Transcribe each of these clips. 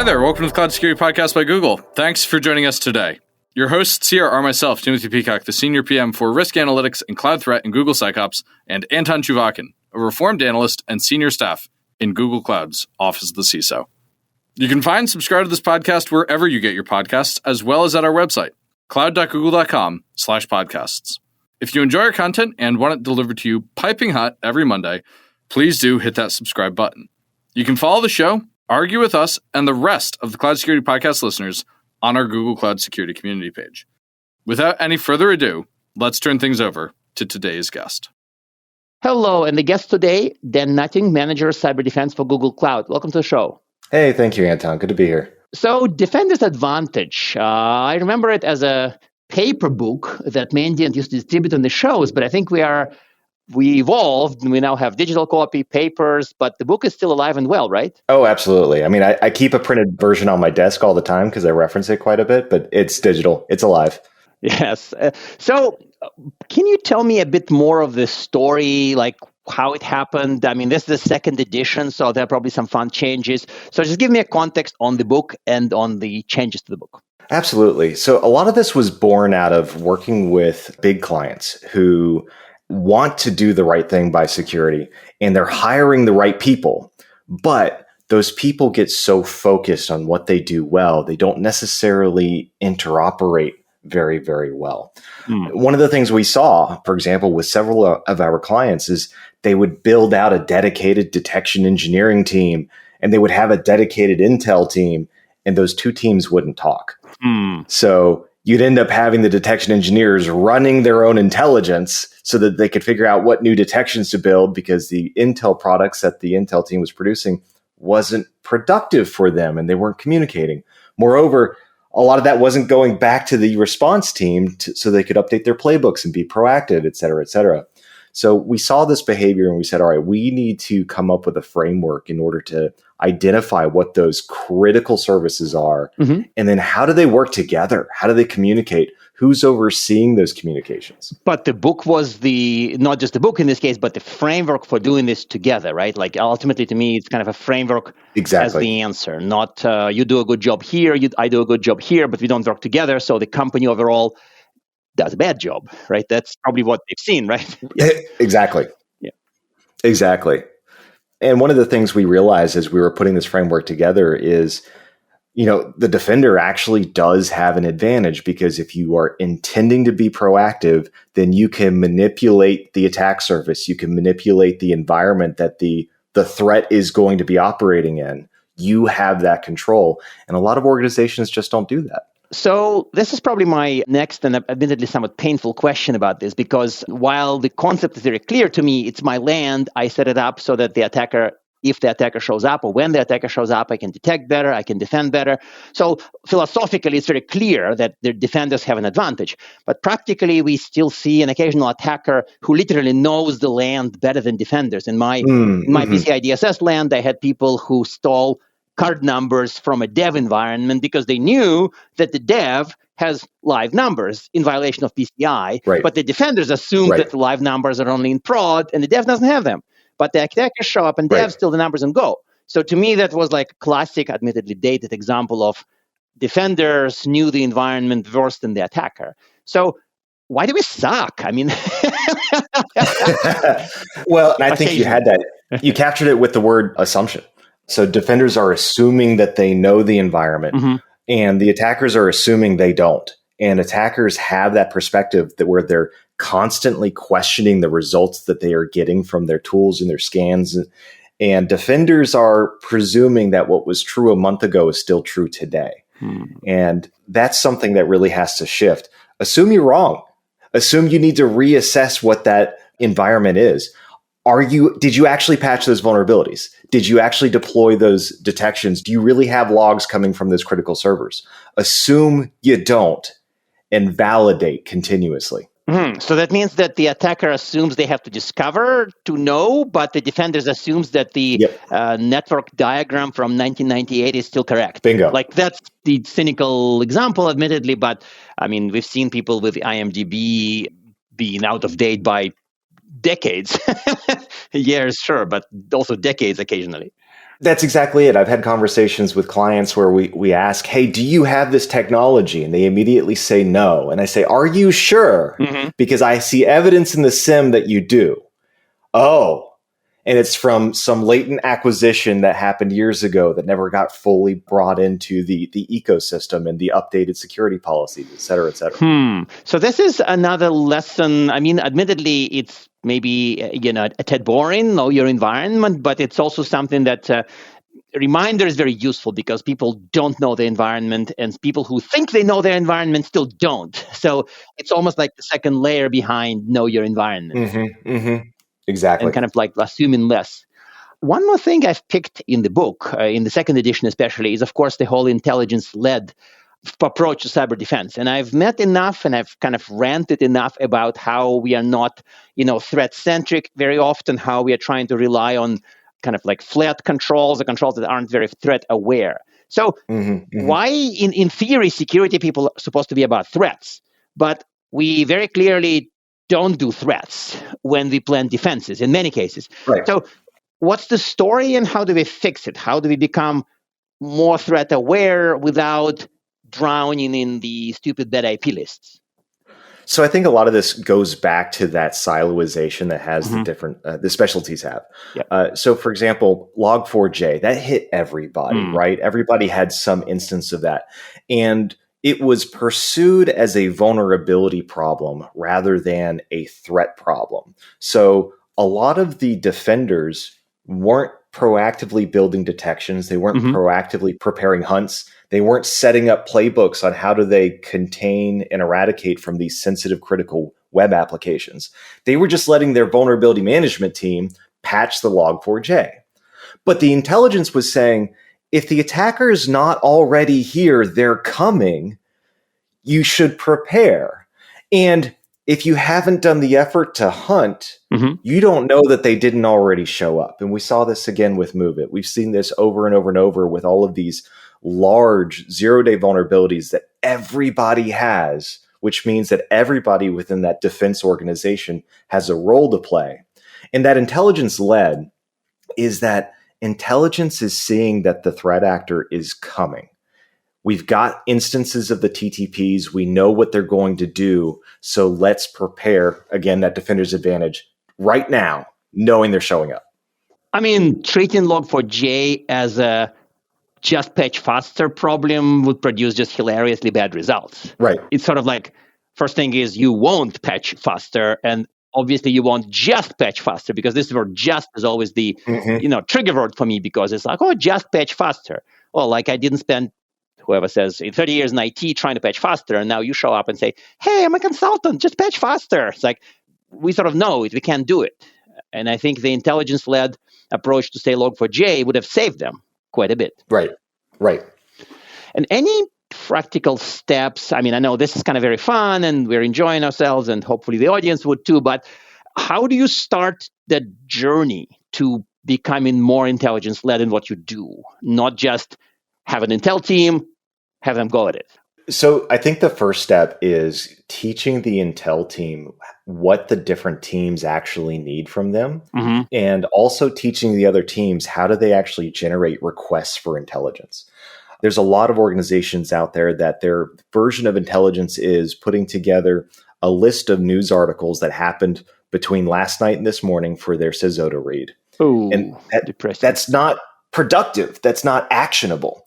Hi there, welcome to the Cloud Security Podcast by Google. Thanks for joining us today. Your hosts here are myself, Timothy Peacock, the Senior PM for Risk Analytics and Cloud Threat in Google SecOps, and Anton Chuvakin, a reformed analyst and senior staff in Google Cloud's Office of the CISO. You can find and subscribe to this podcast wherever you get your podcasts, as well as at our website, cloud.google.com/podcasts. If you enjoy our content and want it delivered to you piping hot every Monday, please do hit that subscribe button. You can follow the show, argue with us, and the rest of the Cloud Security Podcast listeners on our Google Cloud Security community page. Without any further ado, let's turn things over to today's guest. Hello, and the guest today, Dan Nutting, Manager of Cyber Defense for Google Cloud. Welcome to the show. Hey, thank you, Anton. Good to be here. So, Defender's Advantage. I remember it as a paper book that Mandiant used to distribute on the shows, but I think we evolved and we now have digital copy, papers, but the book is still alive and well, right? Oh, absolutely. I mean, I keep a printed version on my desk all the time because I reference it quite a bit, but it's digital. It's alive. Yes. So can you tell me a bit more of the story, like how it happened? I mean, this is the second edition, so there are probably some fun changes. So just give me a context on the book and on the changes to the book. Absolutely. So a lot of this was born out of working with big clients who want to do the right thing by security, and they're hiring the right people. But those people get so focused on what they do well, they don't necessarily interoperate very, very well. One of the things we saw, for example, with several of our clients is they would build out a dedicated detection engineering team, and they would have a dedicated intel team, and those two teams wouldn't talk. So you'd end up having the detection engineers running their own intelligence so that they could figure out what new detections to build because the intel products that the intel team was producing wasn't productive for them and they weren't communicating. Moreover, a lot of that wasn't going back to the response team so they could update their playbooks and be proactive, et cetera, et cetera. So we saw this behavior and we said, all right, we need to come up with a framework in order to identify what those critical services are. And then how do they work together? How do they communicate? Who's overseeing those communications? But the book was not just the book in this case, but the framework for doing this together, right? Like ultimately to me, it's kind of a framework as the answer, not you do a good job here, I do a good job here, but we don't work together. So the company overall does a bad job, right? That's probably what they've seen, right? Exactly. Yeah. Exactly. And one of the things we realized as we were putting this framework together is, the defender actually does have an advantage because if you are intending to be proactive, then you can manipulate the attack surface. You can manipulate the environment that the threat is going to be operating in. You have that control. And a lot of organizations just don't do that. So this is probably my next and admittedly somewhat painful question about this, because while the concept is very clear to me, it's my land, I set it up so that if the attacker shows up or when the attacker shows up, I can detect better, I can defend better. So philosophically, it's very clear that the defenders have an advantage. But practically, we still see an occasional attacker who literally knows the land better than defenders. In my PCI DSS land, I had people who stole card numbers from a dev environment because they knew that the dev has live numbers in violation of PCI, but the defenders assume that the live numbers are only in prod and the dev doesn't have them. But the attackers show up and dev steal the numbers and go. So to me, that was like a classic, admittedly dated example of defenders knew the environment worse than the attacker. So why do we suck? I mean, well, I think you had that. You captured it with the word assumption. So defenders are assuming that they know the environment, and the attackers are assuming they don't. And attackers have that perspective where they're constantly questioning the results that they are getting from their tools and their scans. And defenders are presuming that what was true a month ago is still true today. And that's something that really has to shift. Assume you're wrong. Assume you need to reassess what that environment is. Did you actually patch those vulnerabilities? Did you actually deploy those detections? Do you really have logs coming from those critical servers? Assume you don't and validate continuously. So that means that the attacker assumes they have to discover to know, but the defenders assumes that the network diagram from 1998 is still correct. Bingo. Like that's the cynical example, admittedly, but I mean, we've seen people with IMDb being out of date by decades. Years, sure, but also decades occasionally. That's exactly it. I've had conversations with clients where we ask, hey, do you have this technology? And they immediately say no. And I say, are you sure? Mhm. Because I see evidence in the SIM that you do. Oh, and it's from some latent acquisition that happened years ago that never got fully brought into the ecosystem and the updated security policies, et cetera, et cetera. So this is another lesson. I mean, admittedly, it's maybe, a tad boring, know your environment, but it's also something that reminder is very useful because people don't know the environment and people who think they know their environment still don't. So it's almost like the second layer behind know your environment. Exactly. And kind of like assuming less. One more thing I've picked in the book, in the second edition especially, is of course the whole intelligence-led approach to cyber defense. And I've met enough and I've kind of ranted enough about how we are not, threat-centric very often, how we are trying to rely on kind of like flat controls, or controls that aren't very threat-aware. So why, in theory, security people are supposed to be about threats, but we very clearly don't do threats when we plan defenses in many cases. Right. So what's the story and how do we fix it? How do we become more threat aware without drowning in the stupid bad IP lists? So I think a lot of this goes back to that siloization that has the different, the specialties have. Yep. So for example, Log4j, that hit everybody, right? Everybody had some instance of that. And it was pursued as a vulnerability problem rather than a threat problem. So a lot of the defenders weren't proactively building detections. They weren't proactively preparing hunts. They weren't setting up playbooks on how do they contain and eradicate from these sensitive critical web applications. They were just letting their vulnerability management team patch the Log4j. But the intelligence was saying, if the attacker is not already here, they're coming, you should prepare. And if you haven't done the effort to hunt, you don't know that they didn't already show up. And we saw this again with MoveIt. We've seen this over and over and over with all of these large zero-day vulnerabilities that everybody has, which means that everybody within that defense organization has a role to play. And that intelligence-led is that intelligence is seeing that the threat actor is coming. We've got instances of the TTPs. We know what they're going to do. So let's prepare, again, that defender's advantage right now, knowing they're showing up. I mean, treating Log4j as a just patch faster problem would produce just hilariously bad results. Right. It's sort of like, first thing is you won't patch faster, and obviously you won't just patch faster, because this word just is always the trigger word for me, because it's like, oh, just patch faster. Well, like I didn't spend, whoever says, in 30 years in IT trying to patch faster, and now you show up and say, hey, I'm a consultant, just patch faster. It's like, we sort of know it, we can't do it. And I think the intelligence-led approach to say Log4j would have saved them quite a bit. Right. And any practical steps, I mean, I know this is kind of very fun and we're enjoying ourselves and hopefully the audience would too, but how do you start that journey to becoming more intelligence-led in what you do? Not just have an intel team, have them go at it. So I think the first step is teaching the intel team what the different teams actually need from them, and also teaching the other teams how do they actually generate requests for intelligence. There's a lot of organizations out there that their version of intelligence is putting together a list of news articles that happened between last night and this morning for their CISO to read. Ooh, and depressing. That's not productive. That's not actionable.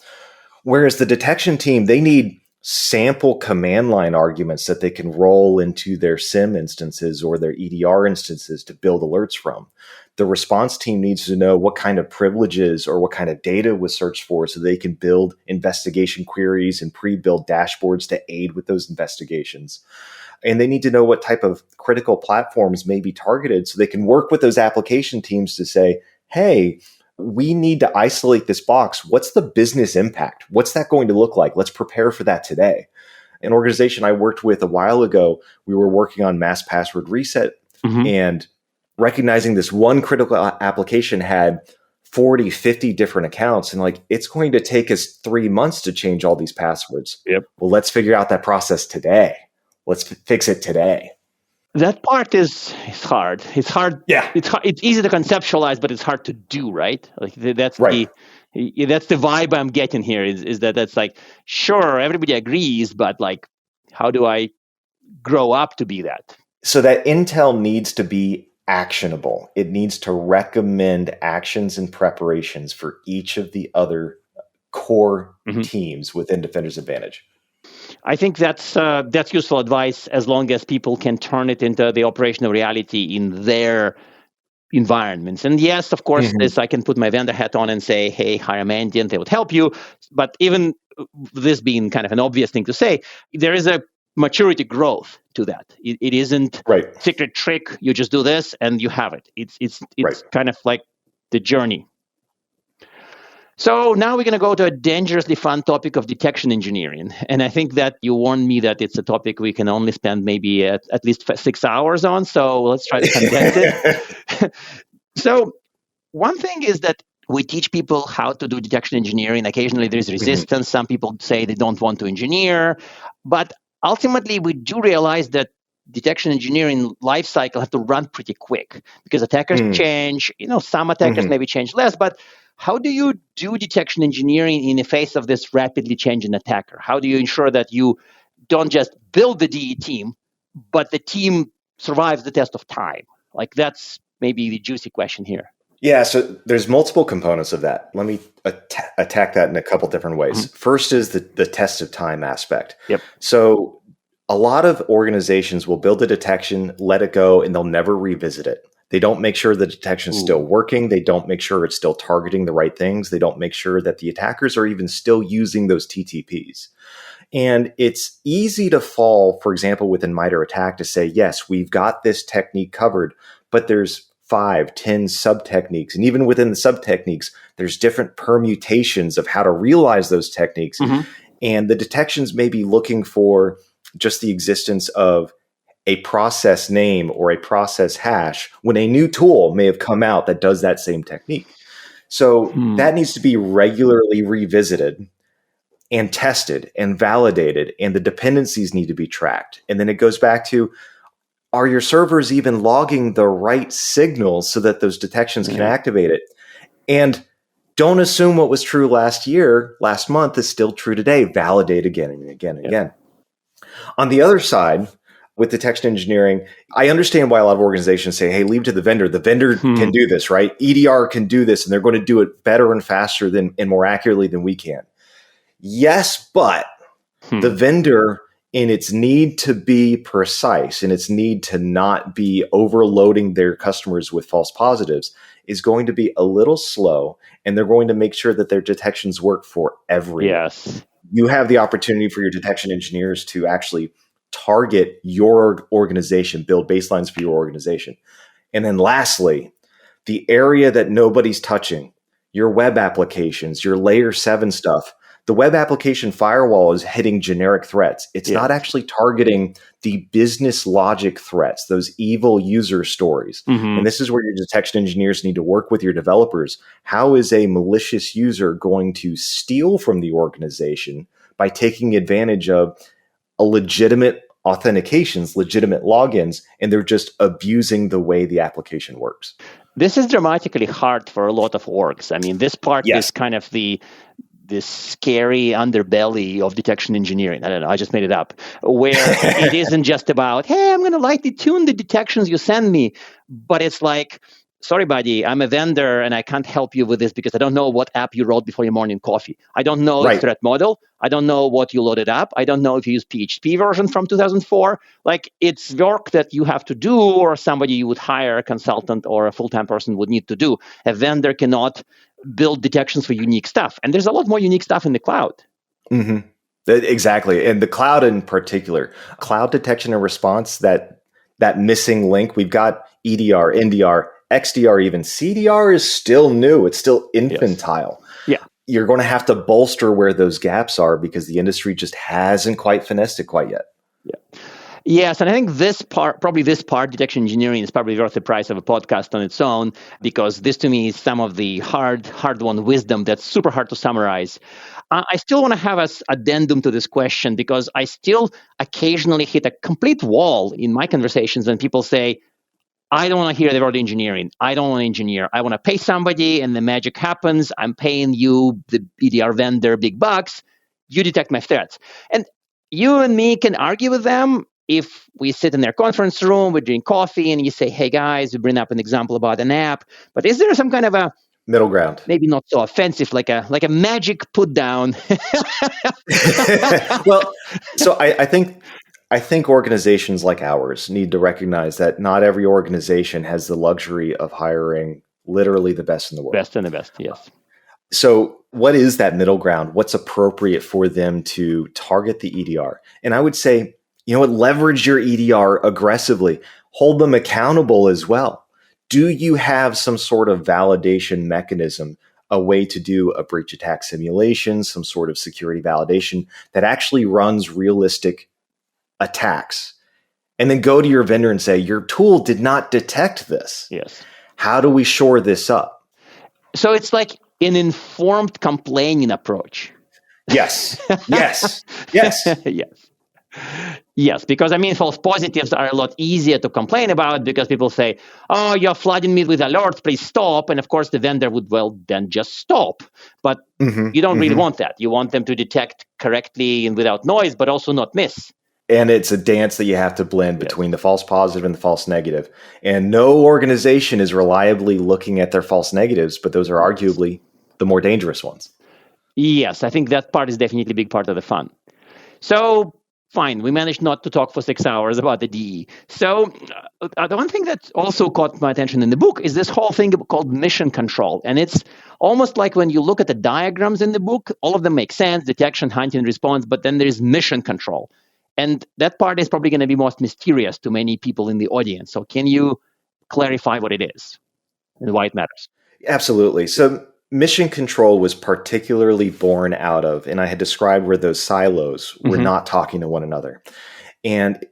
Whereas the detection team, they need sample command line arguments that they can roll into their SIM instances or their EDR instances to build alerts from. The response team needs to know what kind of privileges or what kind of data was searched for so they can build investigation queries and pre-build dashboards to aid with those investigations. And they need to know what type of critical platforms may be targeted so they can work with those application teams to say, hey, we need to isolate this box. What's the business impact? What's that going to look like? Let's prepare for that today. An organization I worked with a while ago, we were working on mass password reset and recognizing this one critical application had 40, 50 different accounts. And like, it's going to take us 3 months to change all these passwords. Yep. Well, let's figure out that process today. Let's fix it today. That part is hard. It's hard. Yeah. It's easy to conceptualize, but it's hard to do. Right? Like that's Right. that's the vibe I'm getting here. Is that that's like sure everybody agrees, but like how do I grow up to be that? So that intel needs to be actionable. It needs to recommend actions and preparations for each of the other core teams within Defender's Advantage. I think that's useful advice as long as people can turn it into the operational reality in their environments. And yes, of course, this I can put my vendor hat on and say, hey, hire Mandiant, they would help you. But even this being kind of an obvious thing to say, there is a maturity growth to that. It isn't secret trick. You just do this and you have it. It's kind of like the journey. So now we're going to go to a dangerously fun topic of detection engineering. And I think that you warned me that it's a topic we can only spend maybe at least 6 hours on. So let's try to condense it. So one thing is that we teach people how to do detection engineering. Occasionally there's resistance. Some people say they don't want to engineer. But ultimately, we do realize that detection engineering lifecycle have to run pretty quick because attackers change. Some attackers maybe change less, but how do you do detection engineering in the face of this rapidly changing attacker? How do you ensure that you don't just build the DE team, but the team survives the test of time? Like that's maybe the juicy question here. Yeah, so there's multiple components of that. Let me attack that in a couple different ways. First is the test of time aspect. Yep. So a lot of organizations will build a detection, let it go, and they'll never revisit it. They don't make sure the detection is still working. They don't make sure it's still targeting the right things. They don't make sure that the attackers are even still using those TTPs. And it's easy to fall, for example, within MITRE ATT&CK to say, yes, we've got this technique covered, but there's 5, 10 sub-techniques. And even within the sub-techniques, there's different permutations of how to realize those techniques. And the detections may be looking for just the existence of a process name or a process hash when a new tool may have come out that does that same technique. So that needs to be regularly revisited and tested and validated, and the dependencies need to be tracked. And then it goes back to, are your servers even logging the right signals so that those detections can activate it? And don't assume what was true last month is still true today. Validate again and again and again. On the other side, with detection engineering, I understand why a lot of organizations say, hey, leave it to the vendor. The vendor can do this, right? EDR can do this, and they're going to do it better and faster and more accurately than we can. Yes, but the vendor, in its need to be precise, in its need to not be overloading their customers with false positives, is going to be a little slow, and they're going to make sure that their detections work for everyone. Yes. You have the opportunity for your detection engineers to actually target your organization, build baselines for your organization. And then lastly, the area that nobody's touching, your web applications, your layer 7 stuff. The web application firewall is hitting generic threats. It's not actually targeting the business logic threats, those evil user stories. And this is where your detection engineers need to work with your developers. How is a malicious user going to steal from the organization by taking advantage of a legitimate authentications, legitimate logins, and they're just abusing the way the application works? This is dramatically hard for a lot of orgs. I mean, this part is kind of this scary underbelly of detection engineering. I don't know, I just made it up, where it isn't just about, hey, I'm going to lightly tune the detections you send me, but it's like, sorry, buddy, I'm a vendor and I can't help you with this because I don't know what app you wrote before your morning coffee. I don't know the threat model. I don't know what you loaded up. I don't know if you use PHP version from 2004. Like, it's work that you have to do, or somebody you would hire, a consultant or a full-time person would need to do. A vendor cannot build detections for unique stuff. And there's a lot more unique stuff in the cloud. Exactly. And the cloud in particular, cloud detection and response, that missing link, we've got EDR, NDR, XDR, even CDR is still new. It's still infantile. Yeah. You're going to have to bolster where those gaps are because the industry just hasn't quite finessed it quite yet. Yeah. Yes, and I think this part, detection engineering is probably worth the price of a podcast on its own, because this to me is some of the hard-won wisdom that's super hard to summarize. I still want to have as addendum to this question, because I still occasionally hit a complete wall in my conversations when people say, I don't want to hear the word engineering. I don't want to engineer. I want to pay somebody and the magic happens. I'm paying you, the EDR vendor, big bucks. You detect my threats. And you and me can argue with them if we sit in their conference room, we drink coffee, and you say, hey, guys, we bring up an example about an app. But is there some kind of a middle ground? Maybe not so offensive, like a magic put down. Well, so I think organizations like ours need to recognize that not every organization has the luxury of hiring literally the best in the world. Best and the best, yes. So what is that middle ground? What's appropriate for them to target the EDR? And I would say, leverage your EDR aggressively. Hold them accountable as well. Do you have some sort of validation mechanism, a way to do a breach attack simulation, some sort of security validation that actually runs realistic attacks? And then go to your vendor and say, your tool did not detect this. Yes. How do we shore this up? So it's like an informed complaining approach. Yes. Yes. Yes, because false positives are a lot easier to complain about, because people say, oh, you're flooding me with alerts, please stop. And of course, the vendor would, then just stop. But you don't really want that. You want them to detect correctly and without noise, but also not miss. And it's a dance that you have to blend between the false positive and the false negative. And no organization is reliably looking at their false negatives, but those are arguably the more dangerous ones. Yes, I think that part is definitely a big part of the fun. So, fine, we managed not to talk for 6 hours about the DE. So, the one thing that also caught my attention in the book is this whole thing called mission control. And it's almost like when you look at the diagrams in the book, all of them make sense, detection, hunting, response, but then there's mission control. And that part is probably going to be most mysterious to many people in the audience. So can you clarify what it is and why it matters? Absolutely. So mission control was particularly born out of, and I had described where those silos were not talking to one another. And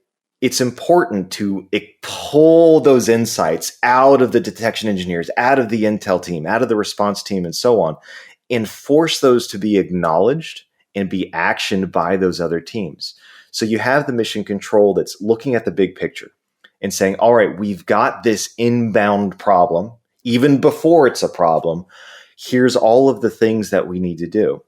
it's important to pull those insights out of the detection engineers, out of the intel team, out of the response team, and so on, and force those to be acknowledged and be actioned by those other teams. So you have the mission control that's looking at the big picture and saying, all right, we've got this inbound problem. Even before it's a problem, here's all of the things that we need to do.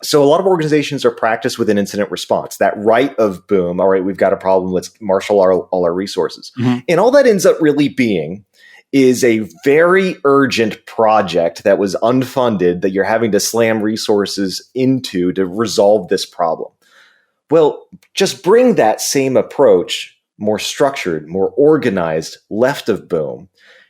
So a lot of organizations are practiced with an incident response, that right of boom, all right, we've got a problem, let's marshal all our resources. And all that ends up really being is a very urgent project that was unfunded that you're having to slam resources into to resolve this problem. Well, just bring that same approach, more structured, more organized, left of boom.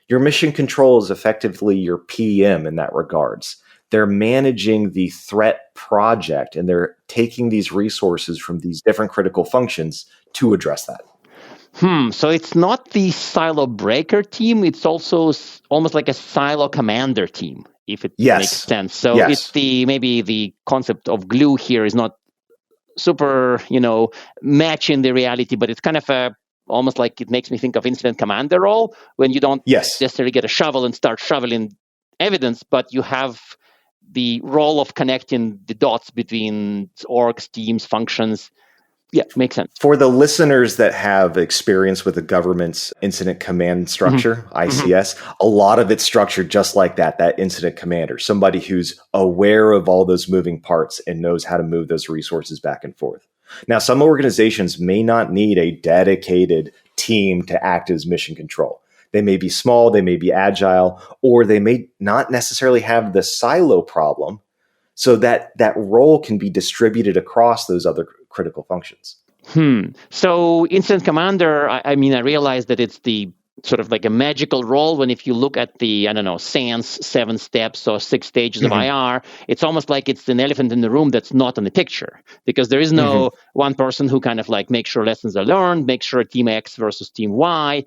Your mission control is effectively your PM in that regards. They're managing the threat project, and they're taking these resources from these different critical functions to address that. So it's not the silo breaker team. It's also almost like a silo commander team, if it makes sense. So it's maybe the concept of glue here is not super, matching the reality, but it's kind of almost like it makes me think of incident commander role, when you don't necessarily get a shovel and start shoveling evidence, but you have the role of connecting the dots between orgs, teams, functions. Yeah, makes sense. For the listeners that have experience with the government's incident command structure, ICS, a lot of it's structured just like that incident commander, somebody who's aware of all those moving parts and knows how to move those resources back and forth. Now, some organizations may not need a dedicated team to act as mission control. They may be small, they may be agile, or they may not necessarily have the silo problem, so that role can be distributed across those other critical functions. So incident commander, I realize that it's the sort of like a magical role when if you look at the, SANS 7 steps or 6 stages of IR, it's almost like it's an elephant in the room that's not in the picture, because there is no one person who kind of like makes sure lessons are learned, make sure team X versus team Y.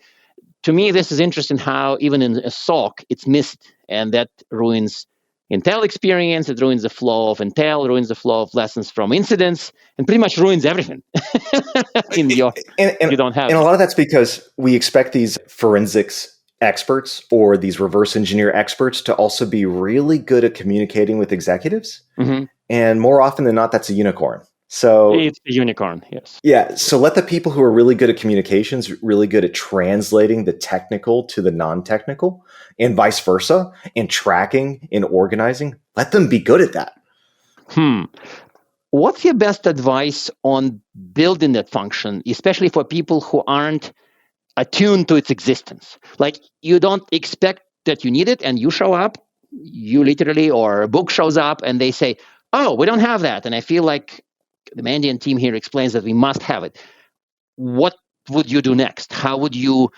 To me, this is interesting how even in a SOC, it's missed, and that ruins Intel experience, it ruins the flow of Intel, ruins the flow of lessons from incidents, and pretty much ruins everything. You don't have. And a lot of that's because we expect these forensics experts or these reverse engineer experts to also be really good at communicating with executives. Mm-hmm. And more often than not, that's a unicorn. So it's a unicorn, yes. Yeah. So let the people who are really good at communications, really good at translating the technical to the non-technical and vice versa, and tracking and organizing, let them be good at that. What's your best advice on building that function, especially for people who aren't attuned to its existence? Like, you don't expect that you need it and you show up, you literally, or a book shows up and they say, oh, we don't have that. And I feel like the Mandiant team here explains that we must have it. What would you do next? How would you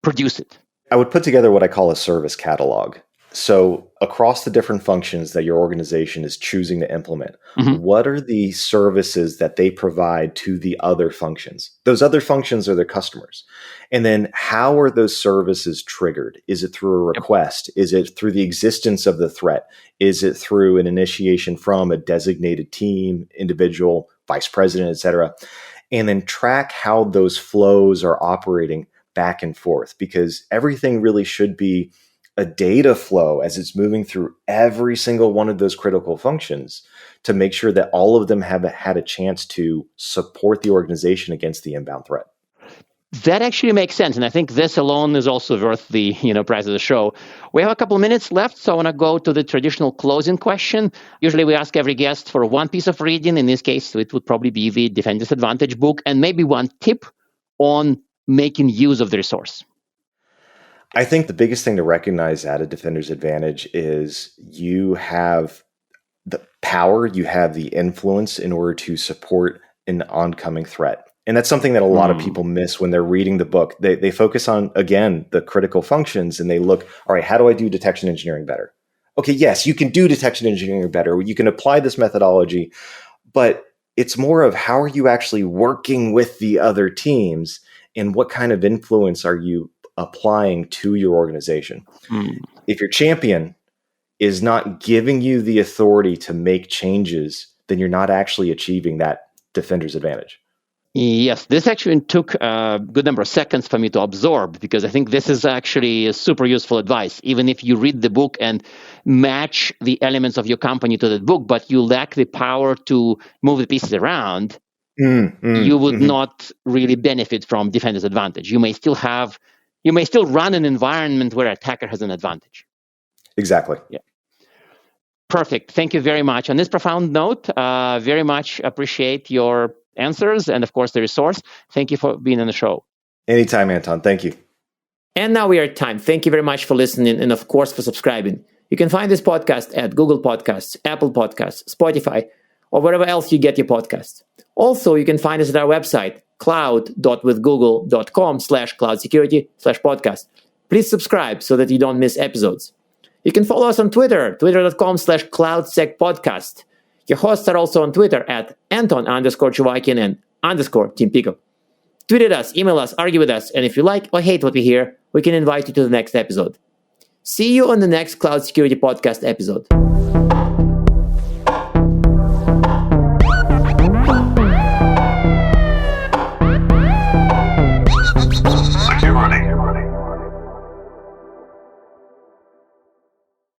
produce it? I would put together what I call a service catalog. So across the different functions that your organization is choosing to implement, what are the services that they provide to the other functions? Those other functions are their customers. And then how are those services triggered? Is it through a request? Is it through the existence of the threat? Is it through an initiation from a designated team, individual, vice president, et cetera? And then track how those flows are operating back and forth, because everything really should be a data flow as it's moving through every single one of those critical functions to make sure that all of them have had a chance to support the organization against the inbound threat. That actually makes sense. And I think this alone is also worth the price of the show. We have a couple of minutes left, so I want to go to the traditional closing question. Usually we ask every guest for one piece of reading. In this case, it would probably be the Defender's Advantage book, and maybe one tip on making use of the resource. I think the biggest thing to recognize at a Defender's Advantage is you have the power, you have the influence in order to support an oncoming threat. And that's something that a lot of people miss when they're reading the book. They focus on, again, the critical functions, and they look, all right, how do I do detection engineering better? Okay, yes, you can do detection engineering better. You can apply this methodology, but it's more of how are you actually working with the other teams, and what kind of influence are you applying to your organization? If your champion is not giving you the authority to make changes, then you're not actually achieving that Defender's Advantage. Yes, this actually took a good number of seconds for me to absorb, because I think this is actually a super useful advice. Even if you read the book and match the elements of your company to that book, but you lack the power to move the pieces around, you would not really benefit from Defender's Advantage. You may still run an environment where an attacker has an advantage. Exactly. Yeah. Perfect. Thank you very much. On this profound note, very much appreciate your answers and, of course, the resource. Thank you for being on the show. Anytime, Anton. Thank you. And now we are at time. Thank you very much for listening and, of course, for subscribing. You can find this podcast at Google Podcasts, Apple Podcasts, Spotify, or wherever else you get your podcasts. Also, you can find us at our website, cloud.withgoogle.com/cloudsecurity/podcast. Please subscribe so that you don't miss episodes. You can follow us on Twitter, twitter.com/cloudsecpodcast. Your hosts are also on Twitter at Anton_Chuvakin and _Team Peacock. Tweet at us, email us, argue with us, and if you like or hate what we hear, we can invite you to the next episode. See you on the next Cloud Security Podcast episode.